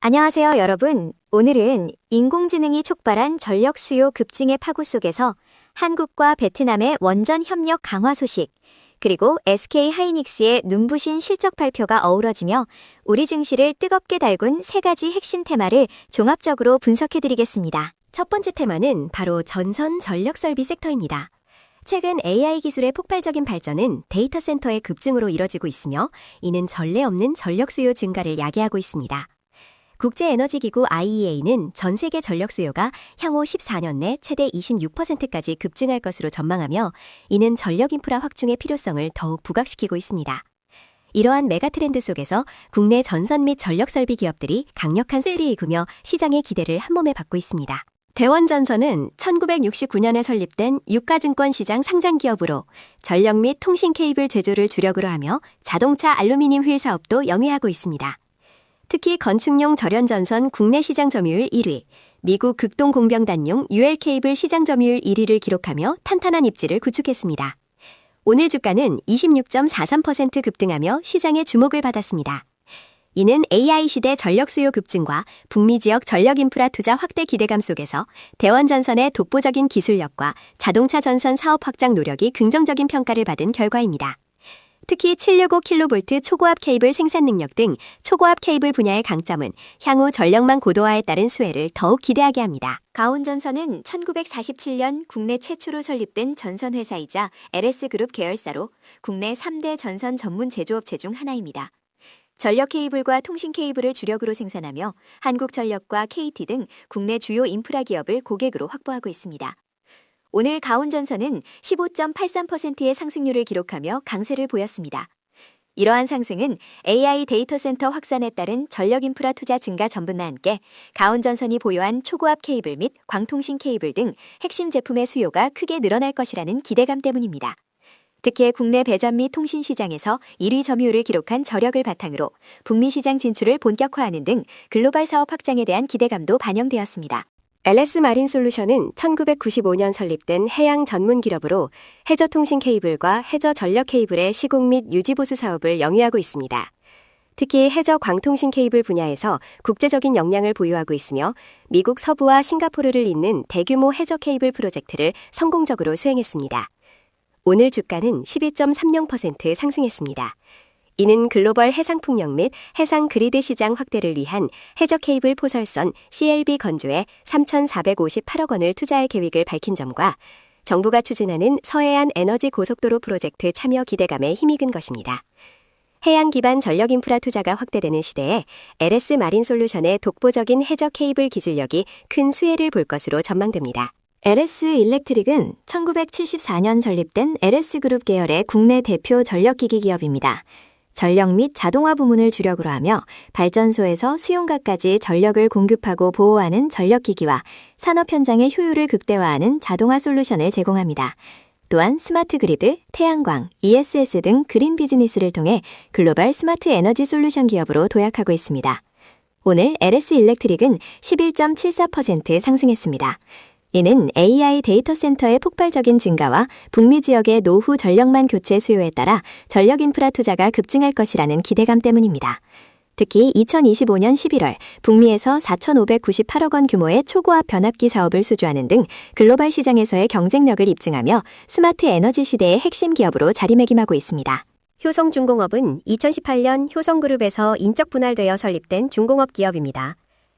안녕하세요, 여러분. 오늘은 인공지능이 촉발한 전력 수요 급증의 파고 속에서 한국과 베트남의 원전 협력 강화 소식, 그리고 SK 하이닉스의 눈부신 실적 발표가 어우러지며 우리 증시를 뜨겁게 달군 세 가지 핵심 테마를 종합적으로 분석해드리겠습니다. 첫 번째 테마는 바로 전선 전력 설비 섹터입니다. 최근 AI 기술의 폭발적인 발전은 데이터 센터의 급증으로 이뤄지고 있으며 이는 전례 없는 전력 수요 증가를 야기하고 있습니다. 국제에너지기구 IEA는 전 세계 전력 수요가 향후 14년 내 최대 26%까지 급증할 것으로 전망하며 이는 전력 인프라 확충의 필요성을 더욱 부각시키고 있습니다. 이러한 메가트렌드 속에서 국내 전선 및 전력 설비 기업들이 강력한 세일이 일구며 시장의 기대를 한몸에 받고 있습니다. 대원전선은 1969년에 설립된 유가증권 시장 상장 기업으로 전력 및 통신 케이블 제조를 주력으로 하며 자동차 알루미늄 휠 사업도 영위하고 있습니다. 특히 건축용 절연전선 국내 시장 점유율 1위, 미국 극동 공병단용 UL 케이블 시장 점유율 1위를 기록하며 탄탄한 입지를 구축했습니다. 오늘 주가는 26.43% 급등하며 시장의 주목을 받았습니다. 이는 AI 시대 전력 수요 급증과 북미 지역 전력 인프라 투자 확대 기대감 속에서 대원전선의 독보적인 기술력과 자동차 전선 사업 확장 노력이 긍정적인 평가를 받은 결과입니다. 특히 765kV 초고압 케이블 생산 능력 등 초고압 케이블 분야의 강점은 향후 전력망 고도화에 따른 수혜를 더욱 기대하게 합니다. 가온전선은 1947년 국내 최초로 설립된 전선회사이자 LS그룹 계열사로 국내 3대 전선 전문 제조업체 중 하나입니다. 전력 케이블과 통신 케이블을 주력으로 생산하며 한국전력과 KT 등 국내 주요 인프라 기업을 고객으로 확보하고 있습니다. 오늘 가온전선은 15.83%의 상승률을 기록하며 강세를 보였습니다. 이러한 상승은 AI 데이터 센터 확산에 따른 전력 인프라 투자 증가 전분과 함께 가온전선이 보유한 초고압 케이블 및 광통신 케이블 등 핵심 제품의 수요가 크게 늘어날 것이라는 기대감 때문입니다. 특히 국내 배전 및 통신 시장에서 1위 점유율을 기록한 저력을 바탕으로 북미 시장 진출을 본격화하는 등 글로벌 사업 확장에 대한 기대감도 반영되었습니다. LS 마린 솔루션은 1995년 설립된 해양 전문 기업으로 해저 통신 케이블과 해저 전력 케이블의 시공 및 유지 보수 사업을 영위하고 있습니다. 특히 해저 광통신 케이블 분야에서 국제적인 역량을 보유하고 있으며 미국 서부와 싱가포르를 잇는 대규모 해저 케이블 프로젝트를 성공적으로 수행했습니다. 오늘 주가는 12.30% 상승했습니다. 이는 글로벌 해상풍력 및 해상 그리드 시장 확대를 위한 해저 케이블 포설선 CLB 건조에 3,458억 원을 투자할 계획을 밝힌 점과 정부가 추진하는 서해안 에너지 고속도로 프로젝트 참여 기대감에 힘입은 것입니다. 해양 기반 전력 인프라 투자가 확대되는 시대에 LS 마린 솔루션의 독보적인 해저 케이블 기술력이 큰 수혜를 볼 것으로 전망됩니다. LS 일렉트릭은 1974년 설립된 LS그룹 계열의 국내 대표 전력기기 기업입니다. 전력 및 자동화 부문을 주력으로 하며 발전소에서 수용가까지 전력을 공급하고 보호하는 전력기기와 산업 현장의 효율을 극대화하는 자동화 솔루션을 제공합니다. 또한 스마트 그리드, 태양광, ESS 등 그린 비즈니스를 통해 글로벌 스마트 에너지 솔루션 기업으로 도약하고 있습니다. 오늘 LS 일렉트릭은 11.74% 상승했습니다. 이는 AI 데이터 센터의 폭발적인 증가와 북미 지역의 노후 전력망 교체 수요에 따라 전력 인프라 투자가 급증할 것이라는 기대감 때문입니다. 특히 2025년 11월 북미에서 4,598억 원 규모의 초고압 변압기 사업을 수주하는 등 글로벌 시장에서의 경쟁력을 입증하며 스마트 에너지 시대의 핵심 기업으로 자리매김하고 있습니다. 효성중공업은 2018년 효성그룹에서 인적 분할되어 설립된 중공업 기업입니다.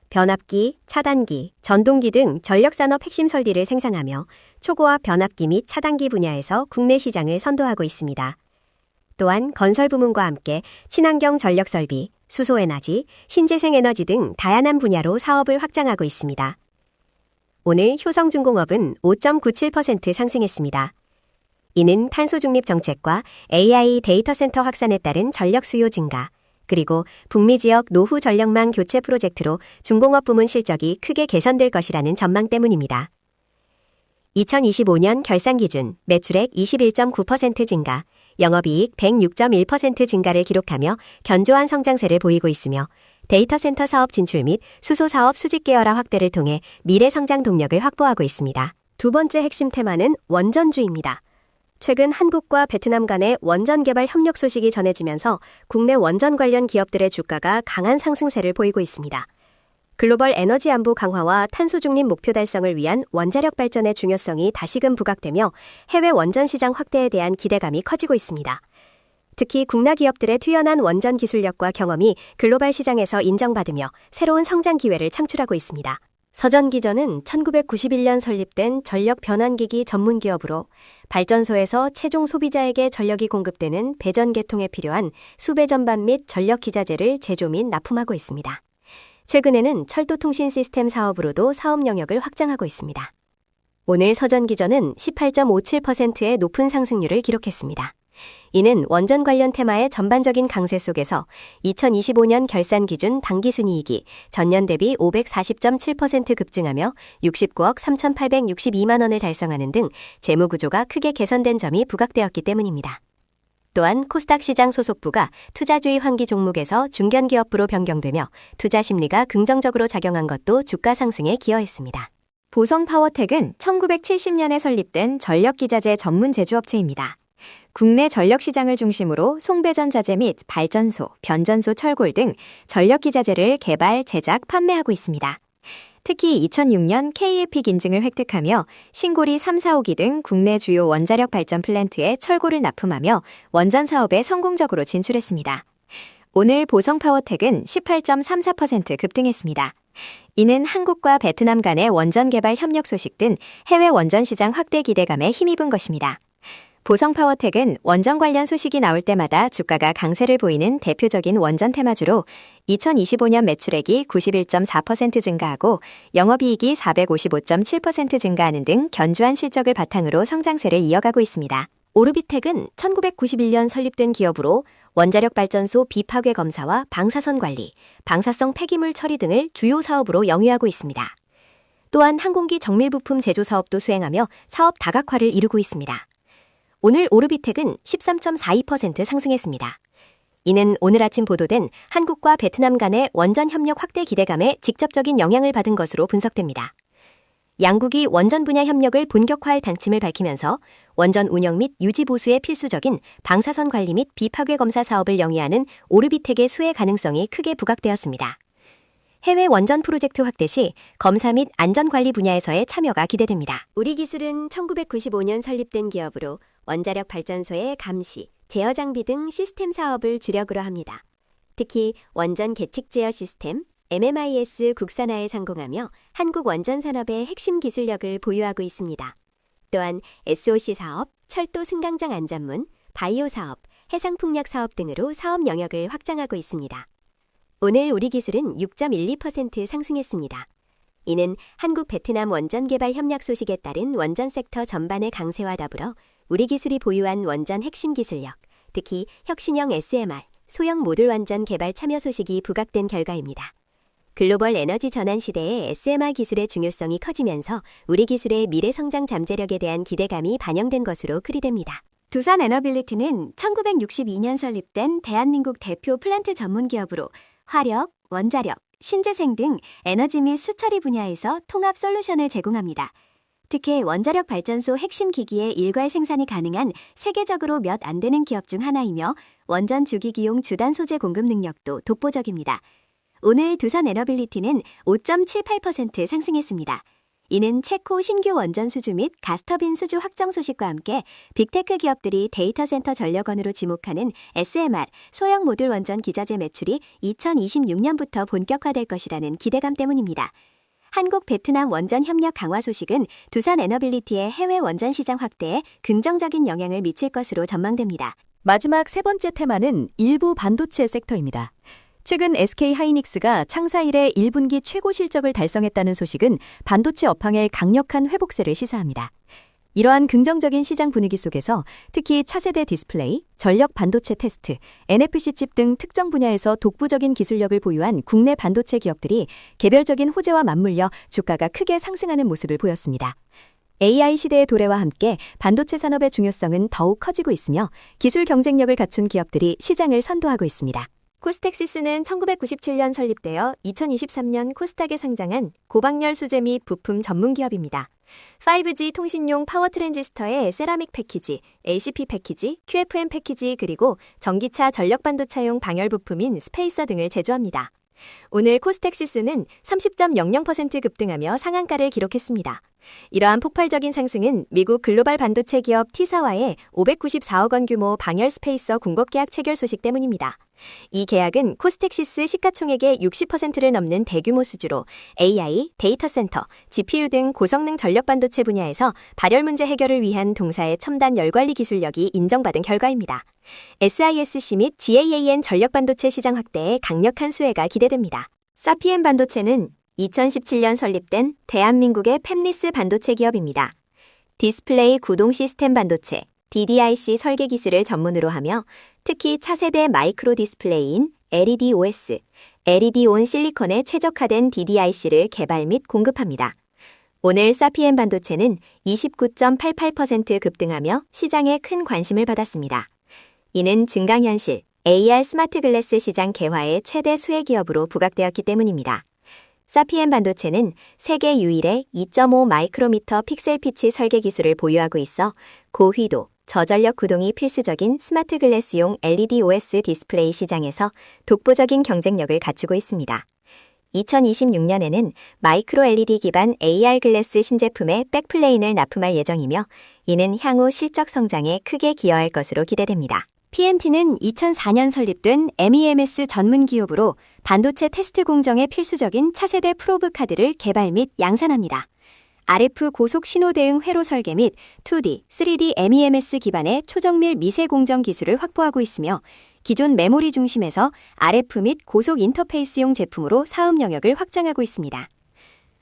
변압기, 차단기, 전동기 등 전력산업 핵심 설비를 생산하며 초고압 변압기 및 차단기 분야에서 국내 시장을 선도하고 있습니다. 또한 건설 부문과 함께 친환경 전력 설비, 수소에너지, 신재생 에너지 등 다양한 분야로 사업을 확장하고 있습니다. 오늘 효성중공업은 5.97% 상승했습니다. 이는 탄소 중립 정책과 AI 데이터 센터 확산에 따른 전력 수요 증가, 그리고 북미 지역 노후 전력망 교체 프로젝트로 중공업 부문 실적이 크게 개선될 것이라는 전망 때문입니다. 2025년 결산 기준 매출액 21.9% 증가, 영업이익 106.1% 증가를 기록하며 견조한 성장세를 보이고 있으며 데이터 센터 사업 진출 및 수소 사업 수직 계열화 확대를 통해 미래 성장 동력을 확보하고 있습니다. 두 번째 핵심 테마는 원전주입니다. 최근 한국과 베트남 간의 원전 개발 협력 소식이 전해지면서 국내 원전 관련 기업들의 주가가 강한 상승세를 보이고 있습니다. 글로벌 에너지 안보 강화와 탄소 중립 목표 달성을 위한 원자력 발전의 중요성이 다시금 부각되며 해외 원전 시장 확대에 대한 기대감이 커지고 있습니다. 특히 국내 기업들의 튀어난 원전 기술력과 경험이 글로벌 시장에서 인정받으며 새로운 성장 기회를 창출하고 있습니다. 서전기전은 1991년 설립된 전력 변환기기 전문 기업으로 발전소에서 최종 소비자에게 전력이 공급되는 배전 개통에 필요한 수배 전반 및 전력 기자재를 제조 및 납품하고 있습니다. 최근에는 철도 통신 시스템 사업으로도 사업 영역을 확장하고 있습니다. 오늘 서전기전은 18.57%의 높은 상승률을 기록했습니다. 이는 원전 관련 테마의 전반적인 강세 속에서 2025년 결산 기준 당기순이익이 전년 대비 540.7% 급증하며 69억 3,862만 원을 달성하는 등 재무 구조가 크게 개선된 점이 부각되었기 때문입니다. 또한 코스닥 시장 소속부가 투자주의 환기 종목에서 중견기업부로 변경되며 투자 심리가 긍정적으로 작용한 것도 주가 상승에 기여했습니다. 보성파워텍은 1970년에 설립된 전력기자재 전문 제조업체입니다. 국내 전력시장을 중심으로 송배전 자재 및 발전소, 변전소 철골 등 전력기자재를 개발, 제작, 판매하고 있습니다. 특히 2006년 KEPIC 인증을 획득하며 신고리 3, 4호기 등 국내 주요 원자력 발전 플랜트에 철골을 납품하며 원전 사업에 성공적으로 진출했습니다. 오늘 보성파워텍은 18.34% 급등했습니다. 이는 한국과 베트남 간의 원전 개발 협력 소식 등 해외 원전 시장 확대 기대감에 힘입은 것입니다. 보성파워텍은 원전 관련 소식이 나올 때마다 주가가 강세를 보이는 대표적인 원전 테마주로 2025년 매출액이 91.4% 증가하고 영업이익이 455.7% 증가하는 등 견조한 실적을 바탕으로 성장세를 이어가고 있습니다. 오르비텍은 1991년 설립된 기업으로 원자력 발전소 비파괴 검사와 방사선 관리, 방사성 폐기물 처리 등을 주요 사업으로 영위하고 있습니다. 또한 항공기 정밀 부품 제조 사업도 수행하며 사업 다각화를 이루고 있습니다. 오늘 오르비텍은 13.42% 상승했습니다. 이는 오늘 아침 보도된 한국과 베트남 간의 원전 협력 확대 기대감에 직접적인 영향을 받은 것으로 분석됩니다. 양국이 원전 분야 협력을 본격화할 단침을 밝히면서 원전 운영 및 유지 보수에 필수적인 방사선 관리 및 비파괴 검사 사업을 영위하는 오르비텍의 수혜 가능성이 크게 부각되었습니다. 해외 원전 프로젝트 확대 시 검사 및 안전관리 분야에서의 참여가 기대됩니다. 우리기술은 1995년 설립된 기업으로 원자력 발전소의 감시, 제어 장비 등 시스템 사업을 주력으로 합니다. 특히 원전 계측 제어 시스템, MMIS 국산화에 성공하며 한국 원전 산업의 핵심 기술력을 보유하고 있습니다. 또한 SOC 사업, 철도 승강장 안전문, 바이오 사업, 해상풍력 사업 등으로 사업 영역을 확장하고 있습니다. 오늘 우리기술은 6.12% 상승했습니다. 이는 한국 베트남 원전 개발 협력 소식에 따른 원전 섹터 전반의 강세와 더불어 우리기술이 보유한 원전 핵심 기술력, 특히 혁신형 SMR, 소형 모듈 원전 개발 참여 소식이 부각된 결과입니다. 글로벌 에너지 전환 시대에 SMR 기술의 중요성이 커지면서 우리기술의 미래 성장 잠재력에 대한 기대감이 반영된 것으로 풀이됩니다. 두산에너빌리티는 1962년 설립된 대한민국 대표 플랜트 전문 기업으로 화력, 원자력, 신재생 등 에너지 및 수처리 분야에서 통합 솔루션을 제공합니다. 특히 원자력 발전소 핵심 기기의 일괄 생산이 가능한 세계적으로 몇 안 되는 기업 중 하나이며 원전 주기기용 주단 소재 공급 능력도 독보적입니다. 오늘 두산에너빌리티는 5.78% 상승했습니다. 이는 체코 신규 원전 수주 및 가스터빈 수주 확정 소식과 함께 빅테크 기업들이 데이터 센터 전력원으로 지목하는 SMR, 소형 모듈 원전 기자재 매출이 2026년부터 본격화될 것이라는 기대감 때문입니다. 한국 베트남 원전 협력 강화 소식은 두산에너빌리티의 해외 원전 시장 확대에 긍정적인 영향을 미칠 것으로 전망됩니다. 마지막 세 번째 테마는 일부 반도체 섹터입니다. 최근 SK하이닉스가 창사 이래 1분기 최고 실적을 달성했다는 소식은 반도체 업황의 강력한 회복세를 시사합니다. 이러한 긍정적인 시장 분위기 속에서 특히 차세대 디스플레이, 전력 반도체 테스트, NFC 칩 등 특정 분야에서 독보적인 기술력을 보유한 국내 반도체 기업들이 개별적인 호재와 맞물려 주가가 크게 상승하는 모습을 보였습니다. AI 시대의 도래와 함께 반도체 산업의 중요성은 더욱 커지고 있으며 기술 경쟁력을 갖춘 기업들이 시장을 선도하고 있습니다. 코스텍시스는 1997년 설립되어 2023년 코스닥에 상장한 고박열 소재 및 부품 전문 기업입니다. 5G 통신용 파워 트랜지스터의 세라믹 패키지, LCP 패키지, QFN 패키지 그리고 전기차 전력 반도체용 방열 부품인 스페이서 등을 제조합니다. 오늘 코스닥지수는 30.00% 급등하며 상한가를 기록했습니다. 이러한 폭발적인 상승은 미국 글로벌 반도체 기업 T사와의 594억 원 규모 방열 스페이서 공급 계약 체결 소식 때문입니다. 이 계약은 코스닥시스 시가총액의 60%를 넘는 대규모 수주로 AI, 데이터 센터, GPU 등 고성능 전력 반도체 분야에서 발열 문제 해결을 위한 동사의 첨단 열 관리 기술력이 인정받은 결과입니다. SISC 및 GAAN 전력 반도체 시장 확대에 강력한 수혜가 기대됩니다. 사피엔 반도체는 2017년 설립된 대한민국의 팹리스 반도체 기업입니다. 디스플레이 구동 시스템 반도체, DDIC 설계 기술을 전문으로 하며 특히 차세대 마이크로 디스플레이인 LED-OS, LED-ON 실리콘에 최적화된 DDIC를 개발 및 공급합니다. 오늘 사피엔 반도체는 29.88% 급등하며 시장에 큰 관심을 받았습니다. 이는 증강현실, AR 스마트 글래스 시장 개화의 최대 수혜 기업으로 부각되었기 때문입니다. 사피엔 반도체는 세계 유일의 2.5 마이크로미터 픽셀 피치 설계 기술을 보유하고 있어 고휘도, 저전력 구동이 필수적인 스마트 글래스용 LED-OS 디스플레이 시장에서 독보적인 경쟁력을 갖추고 있습니다. 2026년에는 마이크로 LED 기반 AR 글래스 신제품의 백플레인을 납품할 예정이며 이는 향후 실적 성장에 크게 기여할 것으로 기대됩니다. PMT는 2004년 설립된 MEMS 전문 기업으로 반도체 테스트 공정에 필수적인 차세대 프로브 카드를 개발 및 양산합니다. RF 고속 신호 대응 회로 설계 및 2D, 3D MEMS 기반의 초정밀 미세 공정 기술을 확보하고 있으며 기존 메모리 중심에서 RF 및 고속 인터페이스용 제품으로 사업 영역을 확장하고 있습니다.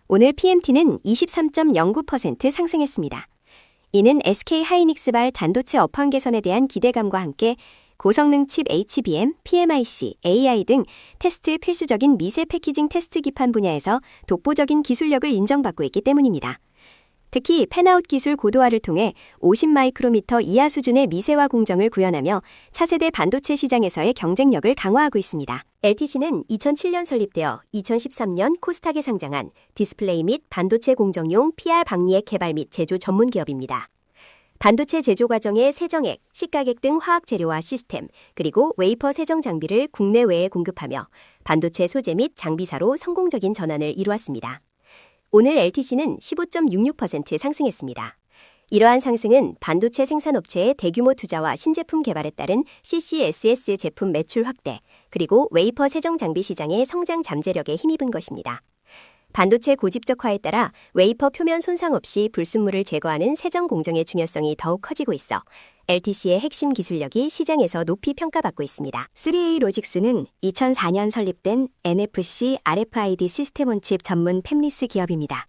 오늘 PMT는 23.09% 상승했습니다. 이는 SK 하이닉스발 반도체 업황 개선에 대한 기대감과 함께 고성능 칩 HBM, PMIC, AI 등 테스트 필수적인 미세 패키징 테스트 기판 분야에서 독보적인 기술력을 인정받고 있기 때문입니다. 특히 팬아웃 기술 고도화를 통해 50마이크로미터 이하 수준의 미세화 공정을 구현하며 차세대 반도체 시장에서의 경쟁력을 강화하고 있습니다. LTC는 2007년 설립되어 2013년 코스닥에 상장한 디스플레이 및 반도체 공정용 PR 방리액 개발 및 제조 전문 기업입니다. 반도체 제조 과정의 세정액, 식가액 등 화학 재료와 시스템, 그리고 웨이퍼 세정 장비를 국내외에 공급하며 반도체 소재 및 장비사로 성공적인 전환을 이루었습니다. 오늘 LTC는 15.66% 상승했습니다. 이러한 상승은 반도체 생산업체의 대규모 투자와 신제품 개발에 따른 CCSS 제품 매출 확대, 그리고 웨이퍼 세정 장비 시장의 성장 잠재력에 힘입은 것입니다. 반도체 고집적화에 따라 웨이퍼 표면 손상 없이 불순물을 제거하는 세정 공정의 중요성이 더욱 커지고 있어 LTC의 핵심 기술력이 시장에서 높이 평가받고 있습니다. 3A 로직스는 2004년 설립된 NFC RFID 시스템온칩 전문 팹리스 기업입니다.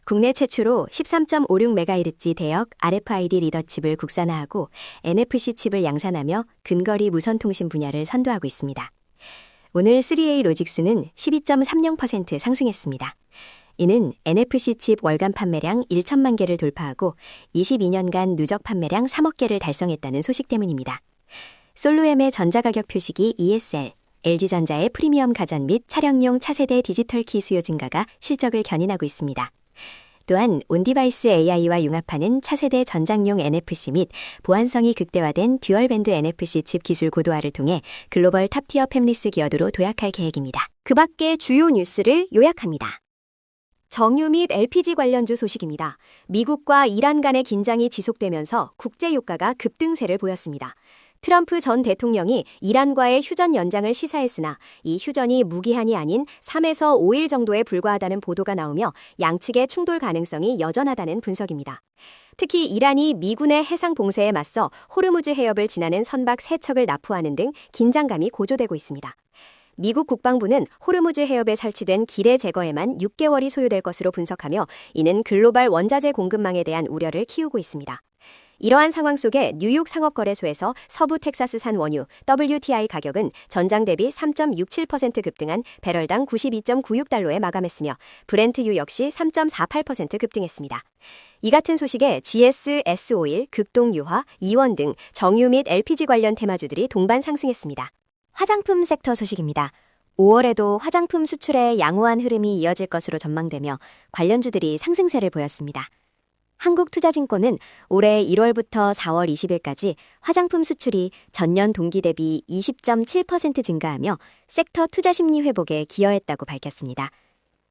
국내 최초로 13.56MHz 대역 RFID 리더 칩을 국산화하고 NFC 칩을 양산하며 근거리 무선통신 분야를 선도하고 있습니다. 오늘 3A 로직스는 12.30% 상승했습니다. 이는 NFC 칩 월간 판매량 1천만 개를 돌파하고 22년간 누적 판매량 3억 개를 달성했다는 소식 때문입니다. 솔로엠의 전자가격 표시기 ESL, LG전자의 프리미엄 가전 및 차량용 차세대 디지털 키 수요 증가가 실적을 견인하고 있습니다. 또한 온디바이스 AI와 융합하는 차세대 전장용 NFC 및 보안성이 극대화된 듀얼밴드 NFC 칩 기술 고도화를 통해 글로벌 탑티어 팹리스 기업으로 도약할 계획입니다. 그 밖의 주요 뉴스를 요약합니다. 정유 및 LPG 관련주 소식입니다. 미국과 이란 간의 긴장이 지속되면서 국제 유가가 급등세를 보였습니다. 트럼프 전 대통령이 이란과의 휴전 연장을 시사했으나 이 휴전이 무기한이 아닌 3에서 5일 정도에 불과하다는 보도가 나오며 양측의 충돌 가능성이 여전하다는 분석입니다. 특히 이란이 미군의 해상 봉쇄에 맞서 호르무즈 해협을 지나는 선박 3척을 납포하는 등 긴장감이 고조되고 있습니다. 미국 국방부는 호르무즈 해협에 설치된 기뢰 제거에만 6개월이 소요될 것으로 분석하며 이는 글로벌 원자재 공급망에 대한 우려를 키우고 있습니다. 이러한 상황 속에 뉴욕 상업거래소에서 서부 텍사스산 원유 WTI 가격은 전장 대비 3.67% 급등한 배럴당 92.96달러에 마감했으며 브렌트유 역시 3.48% 급등했습니다. 이 같은 소식에 GS, S-오일, 극동유화, 이원 등 정유 및 LPG 관련 테마주들이 동반 상승했습니다. 화장품 섹터 소식입니다. 5월에도 화장품 수출에 양호한 흐름이 이어질 것으로 전망되며 관련주들이 상승세를 보였습니다. 한국투자증권은 올해 1월부터 4월 20일까지 화장품 수출이 전년 동기 대비 20.7% 증가하며 섹터 투자 심리 회복에 기여했다고 밝혔습니다.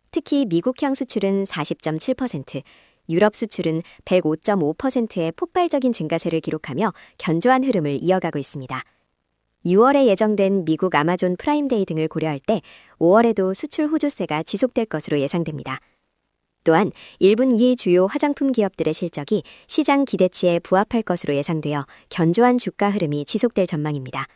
특히 미국향 수출은 40.7%, 유럽 수출은 105.5%의 폭발적인 증가세를 기록하며 견조한 흐름을 이어가고 있습니다. 6월에 예정된 미국 아마존 프라임데이 등을 고려할 때 5월에도 수출 호조세가 지속될 것으로 예상됩니다. 또한 1분기 주요 화장품 기업들의 실적이 시장 기대치에 부합할 것으로 예상되어 견조한 주가 흐름이 지속될 전망입니다.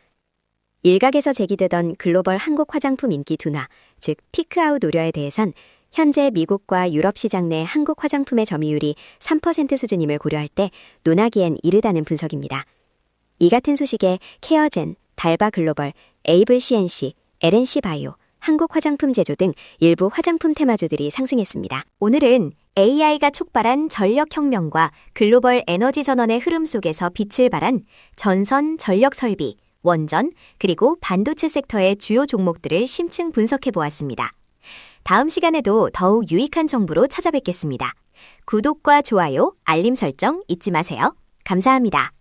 일각에서 제기되던 글로벌 한국 화장품 인기 둔화, 즉 피크아웃 우려에 대해선 현재 미국과 유럽 시장 내 한국 화장품의 점유율이 3% 수준임을 고려할 때 논하기엔 이르다는 분석입니다. 이 같은 소식에 케어젠, 달바 글로벌, 에이블 CNC, LNC 바이오, 한국 화장품 제조 등 일부 화장품 테마주들이 상승했습니다. 오늘은 AI가 촉발한 전력혁명과 글로벌 에너지 전환의 흐름 속에서 빛을 발한 전선, 전력 설비, 원전, 그리고 반도체 섹터의 주요 종목들을 심층 분석해 보았습니다. 다음 시간에도 더욱 유익한 정보로 찾아뵙겠습니다. 구독과 좋아요, 알림 설정 잊지 마세요. 감사합니다.